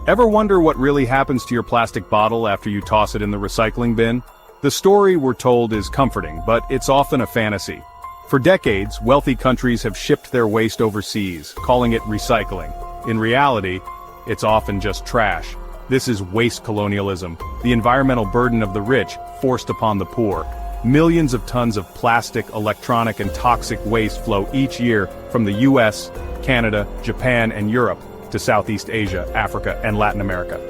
Ever wonder what really happens to your plastic bottle after you toss it in the recycling bin? The story we're told is comforting, but it's often a fantasy. For decades, wealthy countries have shipped their waste overseas, calling it recycling. In reality, it's often just trash. This is waste colonialism, the environmental burden of the rich forced upon the poor. Millions of tons of plastic, electronic, and toxic waste flow each year from the US, Canada, Japan, and Europe to Southeast Asia, Africa, and Latin America.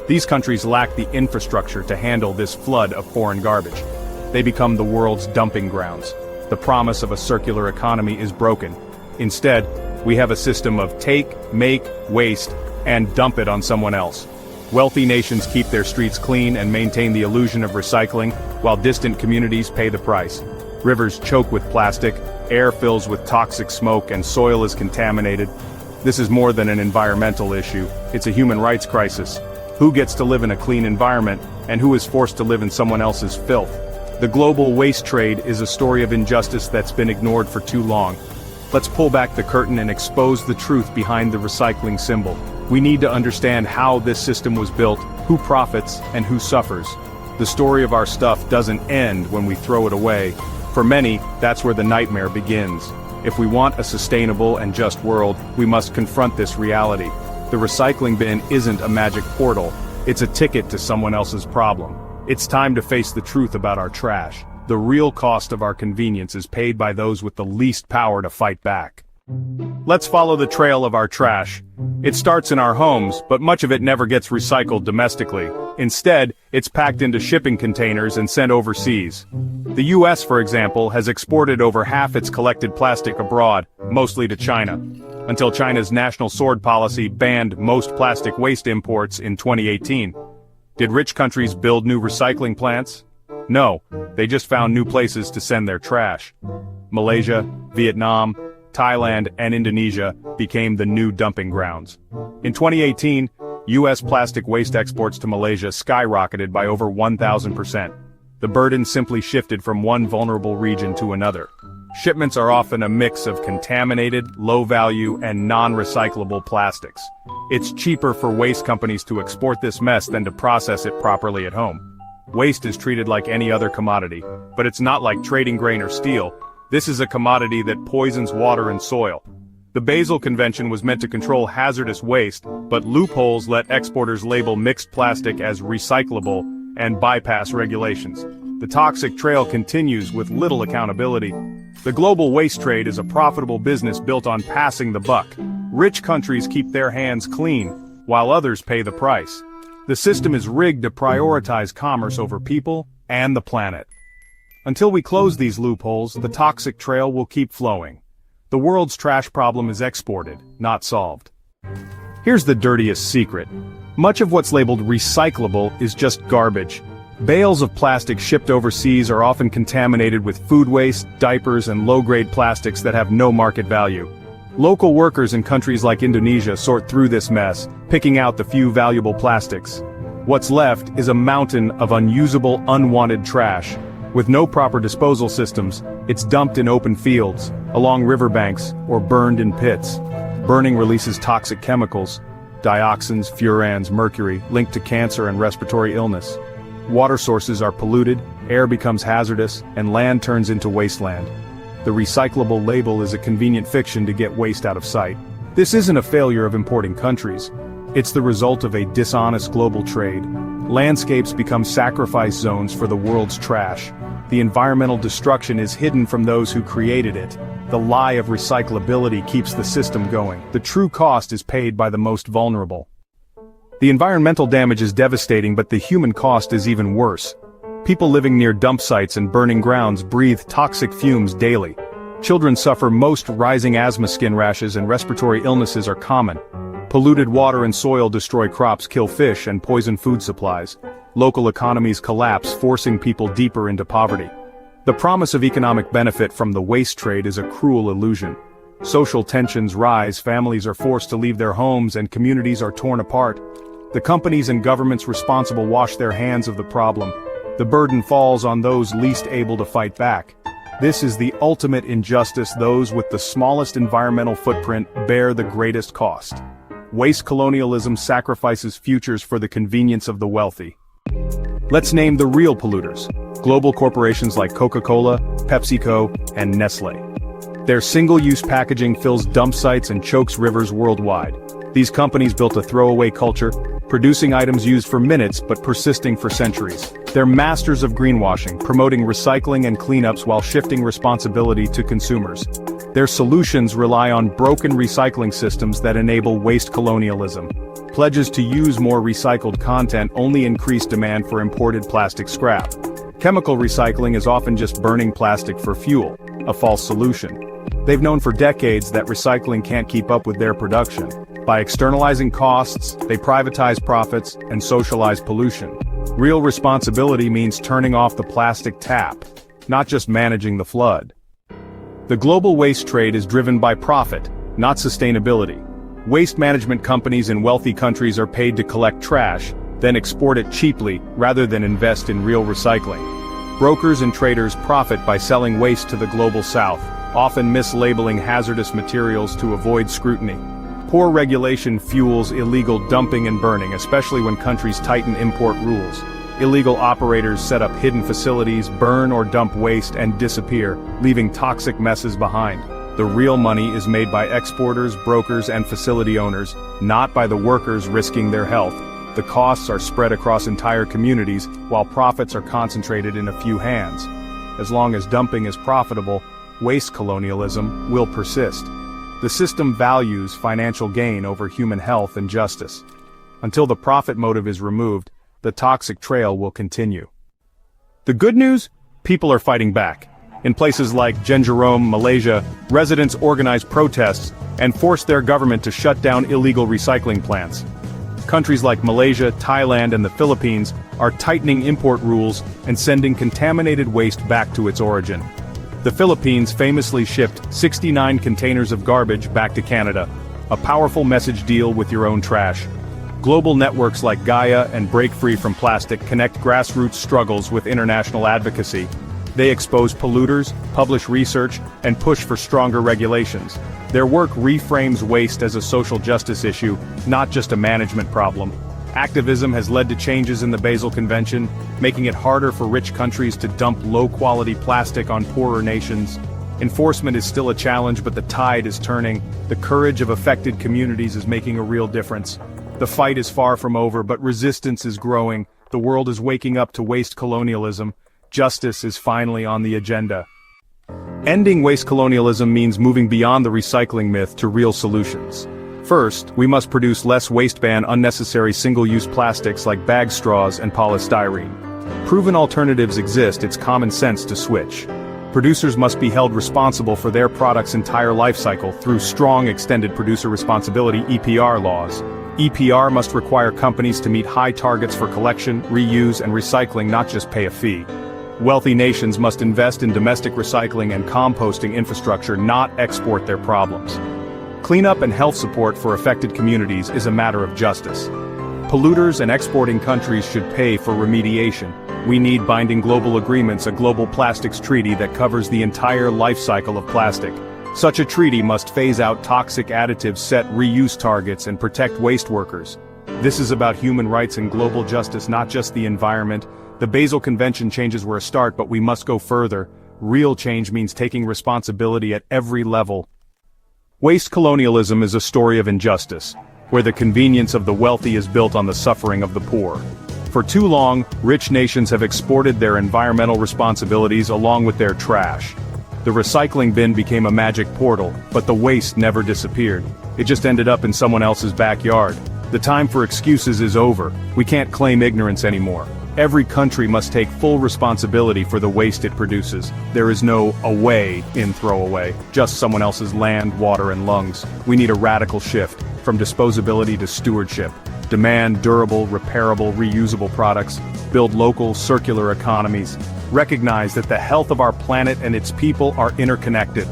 These countries lack the infrastructure to handle this flood of foreign garbage. They become the world's dumping grounds. The promise of a circular economy is broken. Instead, we have a system of take, make, waste, and dump it on someone else. Wealthy nations keep their streets clean and maintain the illusion of recycling, while distant communities pay the price. Rivers choke with plastic, air fills with toxic smoke, and soil is contaminated. This is more than an environmental issue, it's a human rights crisis. Who gets to live in a clean environment, and who is forced to live in someone else's filth? The global waste trade is a story of injustice that's been ignored for too long. Let's pull back the curtain and expose the truth behind the recycling symbol. We need to understand how this system was built, who profits, and who suffers. The story of our stuff doesn't end when we throw it away. For many, that's where the nightmare begins. If we want a sustainable and just world, we must confront this reality. The recycling bin isn't a magic portal, it's a ticket to someone else's problem. It's time to face the truth about our trash. The real cost of our convenience is paid by those with the least power to fight back. Let's follow the trail of our trash. It starts in our homes, but much of it never gets recycled domestically. Instead, it's packed into shipping containers and sent overseas. The US, for example, has exported over half its collected plastic abroad, mostly to China, until China's national sword policy banned most plastic waste imports in 2018. Did rich countries build new recycling plants? No, they just found new places to send their trash. Malaysia, Vietnam, Thailand, and Indonesia became the new dumping grounds. In 2018, US plastic waste exports to Malaysia skyrocketed by over 1,000%. The burden simply shifted from one vulnerable region to another. Shipments are often a mix of contaminated, low-value, and non-recyclable plastics. It's cheaper for waste companies to export this mess than to process it properly at home. Waste is treated like any other commodity, but it's not like trading grain or steel. This is a commodity that poisons water and soil. The Basel Convention was meant to control hazardous waste, but loopholes let exporters label mixed plastic as recyclable and bypass regulations. The toxic trail continues with little accountability. The global waste trade is a profitable business built on passing the buck. Rich countries keep their hands clean, while others pay the price. The system is rigged to prioritize commerce over people and the planet. Until we close these loopholes, the toxic trail will keep flowing. The world's trash problem is exported, not solved. Here's the dirtiest secret. Much of what's labeled recyclable is just garbage. Bales of plastic shipped overseas are often contaminated with food waste, diapers, and low-grade plastics that have no market value. Local workers in countries like Indonesia sort through this mess, picking out the few valuable plastics. What's left is a mountain of unusable, unwanted trash. With no proper disposal systems, it's dumped in open fields, along riverbanks, or burned in pits. Burning releases toxic chemicals, dioxins, furans, mercury, linked to cancer and respiratory illness. Water sources are polluted, air becomes hazardous, and land turns into wasteland. The recyclable label is a convenient fiction to get waste out of sight. This isn't a failure of importing countries. It's the result of a dishonest global trade. Landscapes become sacrifice zones for the world's trash. The environmental destruction is hidden from those who created it. The lie of recyclability keeps the system going. The true cost is paid by the most vulnerable. The environmental damage is devastating, but the human cost is even worse. People living near dump sites and burning grounds breathe toxic fumes daily. Children suffer most. Rising asthma, skin rashes, and respiratory illnesses are common. Polluted water and soil destroy crops, kill fish, and poison food supplies. Local economies collapse, forcing people deeper into poverty. The promise of economic benefit from the waste trade is a cruel illusion. Social tensions rise, families are forced to leave their homes, and communities are torn apart. The companies and governments responsible wash their hands of the problem. The burden falls on those least able to fight back. This is the ultimate injustice. Those with the smallest environmental footprint bear the greatest cost. Waste colonialism sacrifices futures for the convenience of the wealthy. Let's name the real polluters. Global corporations like Coca-Cola, PepsiCo, and Nestlé. Their single-use packaging fills dump sites and chokes rivers worldwide. These companies built a throwaway culture, producing items used for minutes but persisting for centuries. They're masters of greenwashing, promoting recycling and cleanups while shifting responsibility to consumers. Their solutions rely on broken recycling systems that enable waste colonialism. Pledges to use more recycled content only increase demand for imported plastic scrap. Chemical recycling is often just burning plastic for fuel, a false solution. They've known for decades that recycling can't keep up with their production. By externalizing costs, they privatize profits and socialize pollution. Real responsibility means turning off the plastic tap, not just managing the flood. The global waste trade is driven by profit, not sustainability. Waste management companies in wealthy countries are paid to collect trash, then export it cheaply rather than invest in real recycling. Brokers and traders profit by selling waste to the global south, often mislabeling hazardous materials to avoid scrutiny. Poor regulation fuels illegal dumping and burning, especially when countries tighten import rules. Illegal operators set up hidden facilities, burn or dump waste and disappear, leaving toxic messes behind. The real money is made by exporters, brokers, and facility owners, not by the workers risking their health. The costs are spread across entire communities, while profits are concentrated in a few hands. As long as dumping is profitable, waste colonialism will persist. The system values financial gain over human health and justice. Until the profit motive is removed, the toxic trail will continue. The good news? People are fighting back. In places like Genjerome, Malaysia, residents organize protests and force their government to shut down illegal recycling plants. Countries like Malaysia, Thailand, and the Philippines are tightening import rules and sending contaminated waste back to its origin. The Philippines famously shipped 69 containers of garbage back to Canada, a powerful message: deal with your own trash. Global networks like Gaia and Break Free from Plastic connect grassroots struggles with international advocacy. They expose polluters, publish research, and push for stronger regulations. Their work reframes waste as a social justice issue, not just a management problem. Activism has led to changes in the Basel Convention, making it harder for rich countries to dump low-quality plastic on poorer nations. Enforcement is still a challenge, but the tide is turning. The courage of affected communities is making a real difference. The fight is far from over, but resistance is growing. The world is waking up to waste colonialism. Justice is finally on the agenda. Ending waste colonialism means moving beyond the recycling myth to real solutions. First, we must produce less waste, ban unnecessary single-use plastics like bag straws and polystyrene. Proven alternatives exist, it's common sense to switch. Producers must be held responsible for their product's entire life cycle through strong extended producer responsibility (EPR) laws. EPR must require companies to meet high targets for collection, reuse, and recycling, not just pay a fee. Wealthy nations must invest in domestic recycling and composting infrastructure, not export their problems. Cleanup and health support for affected communities is a matter of justice. Polluters and exporting countries should pay for remediation. We need binding global agreements, a global plastics treaty that covers the entire life cycle of plastic. Such a treaty must phase out toxic additives, set reuse targets, and protect waste workers. This is about human rights and global justice, not just the environment. The Basel Convention changes were a start, but we must go further. Real change means taking responsibility at every level. Waste colonialism is a story of injustice, where the convenience of the wealthy is built on the suffering of the poor. For too long, rich nations have exported their environmental responsibilities along with their trash. The recycling bin became a magic portal, but the waste never disappeared. It just ended up in someone else's backyard. The time for excuses is over. We can't claim ignorance anymore. Every country must take full responsibility for the waste it produces. There is no away in throwaway, just someone else's land, water, and lungs. We need a radical shift, from disposability to stewardship. Demand durable, repairable, reusable products. Build local, circular economies. Recognize that the health of our planet and its people are interconnected.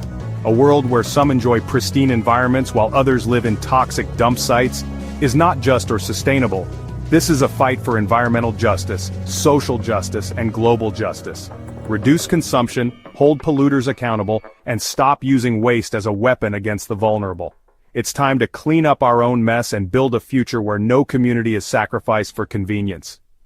A world where some enjoy pristine environments while others live in toxic dump sites is not just or sustainable. This is a fight for environmental justice, social justice, and global justice. Reduce consumption, hold polluters accountable, and stop using waste as a weapon against the vulnerable. It's time to clean up our own mess and build a future where no community is sacrificed for convenience.